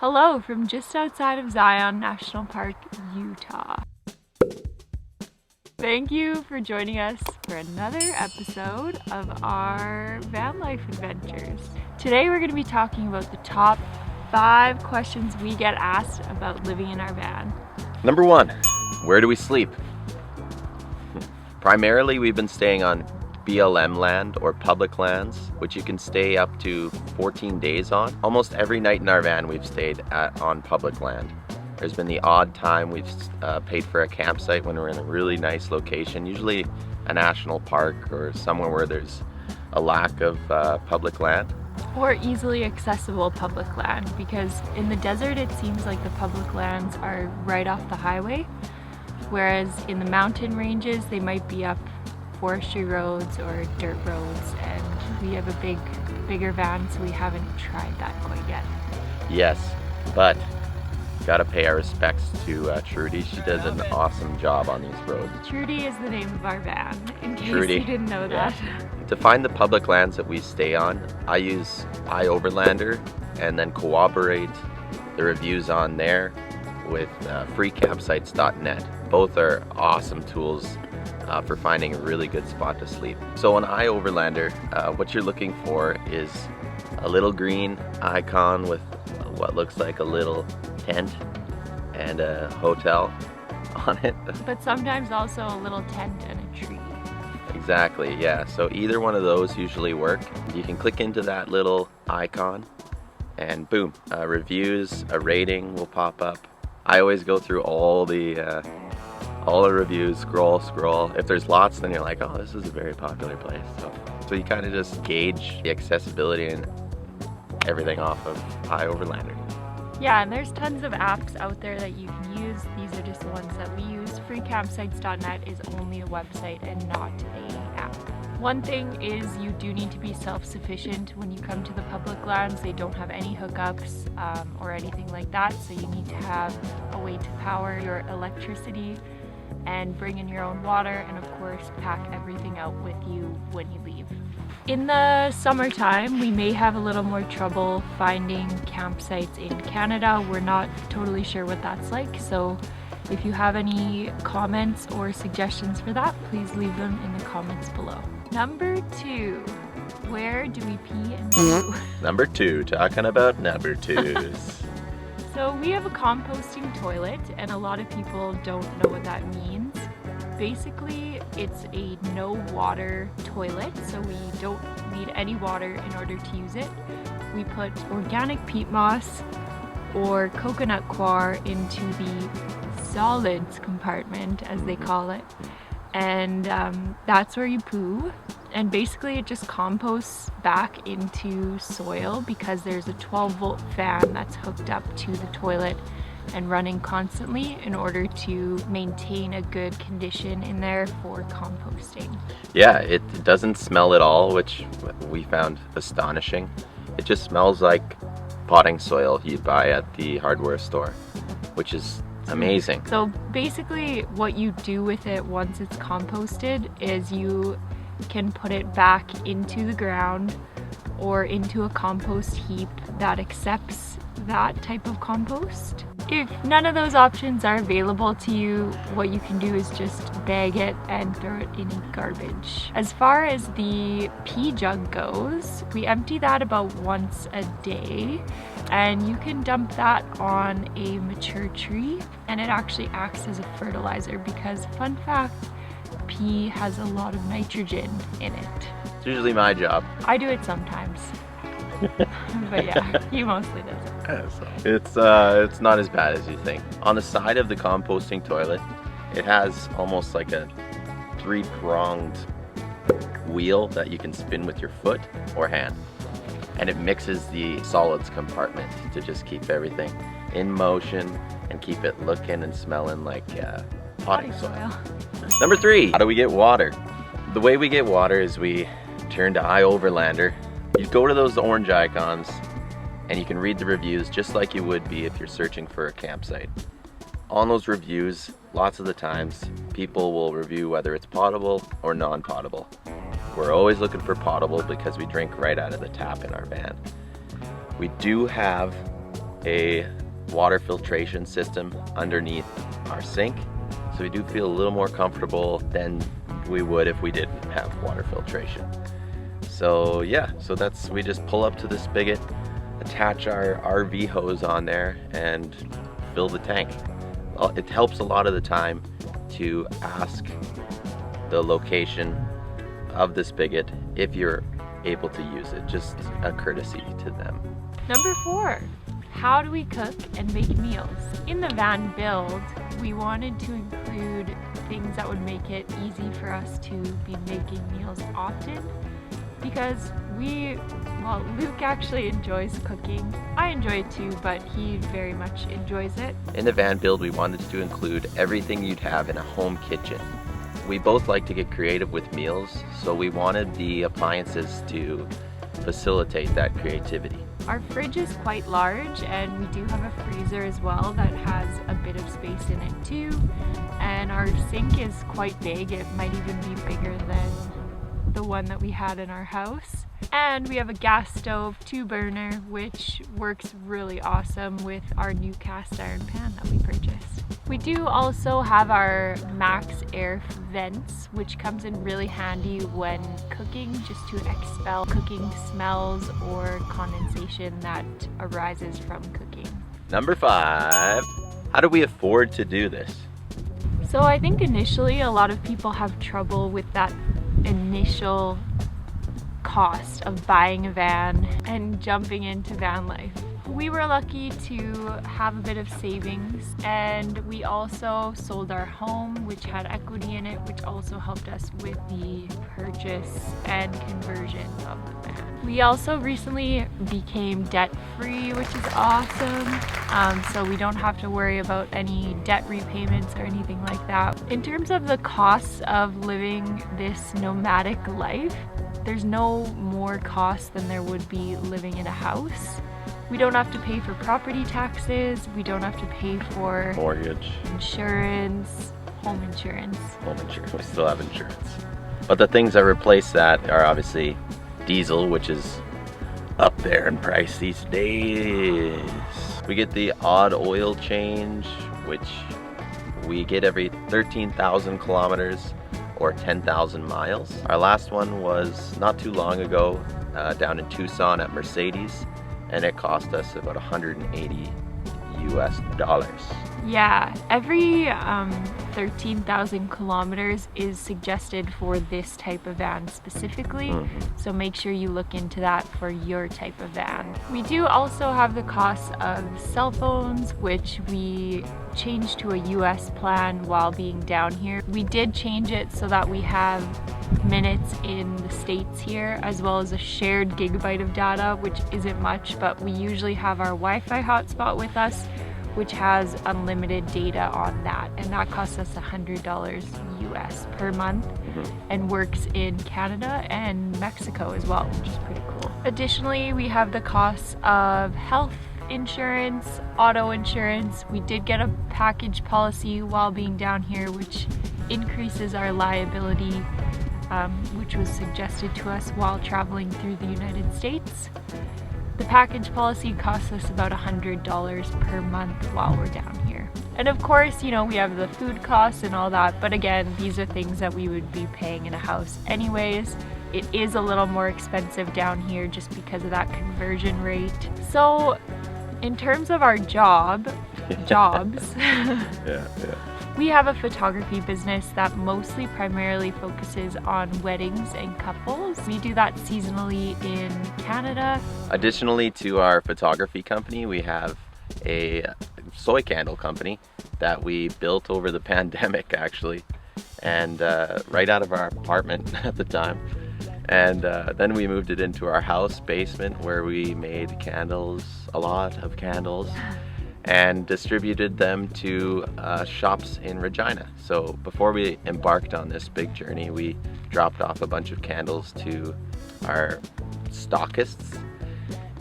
Hello from just outside of Zion National Park, Utah. Thank you for joining us for another episode of our van life adventures. Today we're going to be talking about the top 5 questions we get asked about living in our van. Number 1, where do we sleep? Primarily we've been staying on BLM land or public lands, which you can stay up to 14 days on. Almost every night in our van we've stayed on public land. There's been the odd time we've paid for a campsite when we're in a really nice location, usually a national park or somewhere where there's a lack of public land. Or easily accessible public land, because in the desert it seems like the public lands are right off the highway, whereas in the mountain ranges they might be up forestry roads or dirt roads, and we have a bigger van, so we haven't tried that quite yet. Yes, but gotta pay our respects to Trudy. She does an awesome job on these roads. Trudy is the name of our van, in case Trudy. you didn't know that. To find the public lands that we stay on, I use iOverlander and then corroborate the reviews on there with freecampsites.net. Both are awesome tools for finding a really good spot to sleep. So on iOverlander, what you're looking for is a little green icon with what looks like a little tent and a hotel on it. But sometimes also a little tent and a tree. Exactly, yeah. So either one of those usually work. You can click into that little icon and boom, reviews, a rating will pop up. I always go through all the reviews, scroll. If there's lots, then you're like, oh, this is a very popular place. So you kind of just gauge the accessibility and everything off of iOverlander. Yeah, and there's tons of apps out there that you can use. These are just the ones that we use. Freecampsites.net is only a website and not an app. One thing is you do need to be self-sufficient when you come to the public lands. They don't have any hookups or anything like that, so you need to have a way to power your electricity and bring in your own water, and of course pack everything out with you when you leave. In the summertime, we may have a little more trouble finding campsites in Canada. We're not totally sure what that's like, so if you have any comments or suggestions for that, please leave them in the comments below. Number 2, where do we pee and poo? Number 2, talking about number 2s. So we have a composting toilet, and a lot of people don't know what that means. Basically, it's a no water toilet, so we don't need any water in order to use it. We put organic peat moss or coconut coir into the solids compartment, as they call it, and that's where you poo. And basically it just composts back into soil because there's a 12-volt fan that's hooked up to the toilet and running constantly in order to maintain a good condition in there for composting. Yeah, it doesn't smell at all, which we found astonishing. It just smells like potting soil you'd buy at the hardware store, which is amazing. So basically what you do with it once it's composted is you can put it back into the ground or into a compost heap that accepts that type of compost. If none of those options are available to you, what you can do is just bag it and throw it in garbage. As far as the pee jug goes, we empty that about once a day, and you can dump that on a mature tree, and it actually acts as a fertilizer because, fun fact, pee has a lot of nitrogen in it. It's usually my job. I do it sometimes. But yeah, he mostly does it. It's not as bad as you think. On the side of the composting toilet, it has almost like a 3-pronged wheel that you can spin with your foot or hand. And it mixes the solids compartment to just keep everything in motion and keep it looking and smelling like potting soil. Number 3, how do we get water? The way we get water is we turn to iOverlander. You go to those orange icons and you can read the reviews just like you would be if you're searching for a campsite. On those reviews, lots of the times, people will review whether it's potable or non-potable. We're always looking for potable because we drink right out of the tap in our van. We do have a water filtration system underneath our sink, so we do feel a little more comfortable than we would if we didn't have water filtration. So yeah, we just pull up to the spigot, attach our RV hose on there, and fill the tank. It helps a lot of the time to ask the location of the spigot if you're able to use it, just a courtesy to them. Number 4, how do we cook and make meals? In the van build, we wanted to include things that would make it easy for us to be making meals often, because Luke actually enjoys cooking. I enjoy it too, but he very much enjoys it. In the van build, we wanted to include everything you'd have in a home kitchen. We both like to get creative with meals, so we wanted the appliances to facilitate that creativity. Our fridge is quite large, and we do have a freezer as well that has a bit of space in it too. And our sink is quite big. It might even be bigger than the one that we had in our house. And we have a gas stove, 2-burner, which works really awesome with our new cast iron pan that we purchased. We do also have our max air vents, which comes in really handy when cooking, just to expel cooking smells or condensation that arises from cooking. Number 5, how do we afford to do this? So I think initially a lot of people have trouble with that initial cost of buying a van and jumping into van life. We were lucky to have a bit of savings, and we also sold our home, which had equity in it, which also helped us with the purchase and conversion of the van. We also recently became debt-free, which is awesome. So we don't have to worry about any debt repayments or anything like that. In terms of the costs of living this nomadic life, there's no more cost than there would be living in a house. We don't have to pay for property taxes. We don't have to pay for mortgage, insurance, home insurance. Home insurance, we still have insurance. But the things that replace that are obviously diesel, which is up there in price these days. We get the odd oil change, which we get every 13,000 kilometers or 10,000 miles. Our last one was not too long ago down in Tucson at Mercedes, and it cost us about $180 US. Yeah, every 13,000 kilometers is suggested for this type of van specifically, so make sure you look into that for your type of van. We do also have the cost of cell phones, which we changed to a US plan while being down here. We did change it so that we have minutes in the States here, as well as a shared gigabyte of data, which isn't much, but we usually have our Wi-Fi hotspot with us, which has unlimited data on that, and that costs us $100 US per month and works in Canada and Mexico as well, which is pretty cool. Additionally, we have the costs of health insurance, auto insurance. We did get a package policy while being down here, which increases our liability, which was suggested to us while traveling through the United States. The package policy costs us about $100 per month while we're down here. And of course, you know, we have the food costs and all that, but again, these are things that we would be paying in a house anyways. It is a little more expensive down here just because of that conversion rate. So in terms of our jobs, we have a photography business that primarily focuses on weddings and couples. We do that seasonally in Canada. Additionally to our photography company, we have a soy candle company that we built over the pandemic actually, and right out of our apartment at the time. And then we moved it into our house basement where we made candles, a lot of candles, and distributed them to shops in Regina. So before we embarked on this big journey, we dropped off a bunch of candles to our stockists,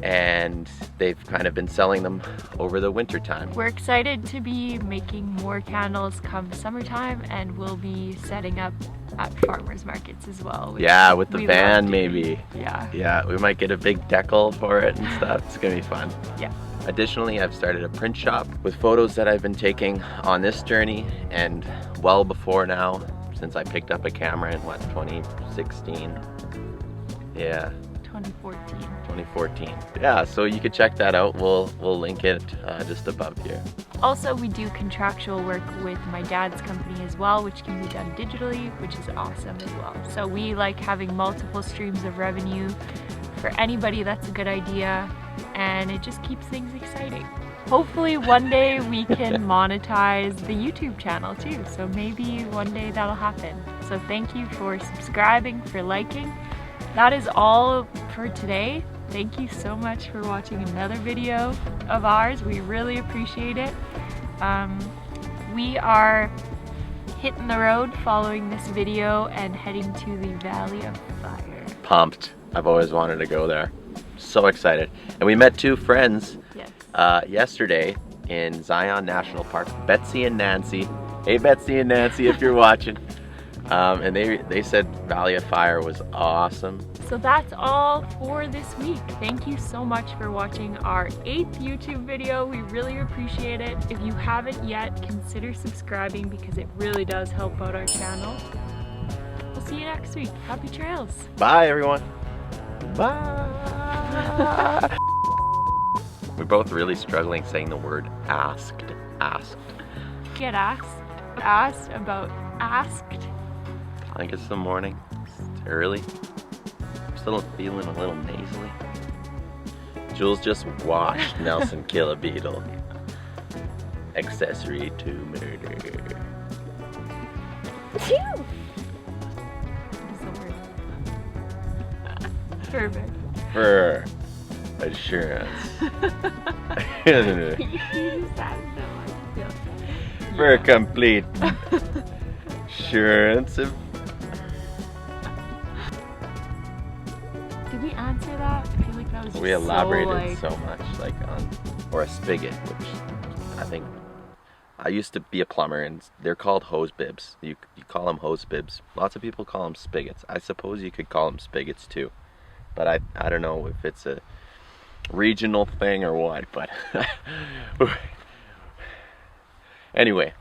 and they've kind of been selling them over the winter time. We're excited to be making more candles come summertime, and we'll be setting up at farmers markets as well. Yeah, with the van maybe. Yeah. Yeah, we might get a big decal for it and stuff. It's gonna be fun. Yeah. Additionally, I've started a print shop with photos that I've been taking on this journey and well before now, since I picked up a camera in what, 2016? Yeah. 2014. Yeah, so you could check that out. We'll link it just above here. Also, we do contractual work with my dad's company as well, which can be done digitally, which is awesome as well. So we like having multiple streams of revenue. For anybody, that's a good idea, and it just keeps things exciting. Hopefully one day we can monetize the YouTube channel too, so maybe one day that'll happen. So thank you for subscribing, for liking. That is all for today. Thank you so much for watching another video of ours. We really appreciate it. We are hitting the road following this video and heading to the Valley of Fire. Pumped. I've always wanted to go there. So excited. And we met two friends yesterday in Zion National Park, Betsy and Nancy. Hey Betsy and Nancy, if you're watching. And they said Valley of Fire was awesome. So that's all for this week. Thank you so much for watching our 8th YouTube video. We really appreciate it. If you haven't yet, consider subscribing because it really does help out our channel. We'll see you next week. Happy trails. Bye everyone. Bye. We're both really struggling saying the word asked. Get asked. Asked about asked. I think it's the morning. It's early. I'm still feeling a little nasally. Jules just watched Nelson kill a beetle. Accessory to murder. Perfect. For assurance. For complete assurance of. Did we answer that? I feel like that was just we elaborated so much, like on, or a spigot, which I think, I used to be a plumber and they're called hose bibs. You call them hose bibs. Lots of people call them spigots. I suppose you could call them spigots too. But I don't know if it's a regional thing or what, but anyway.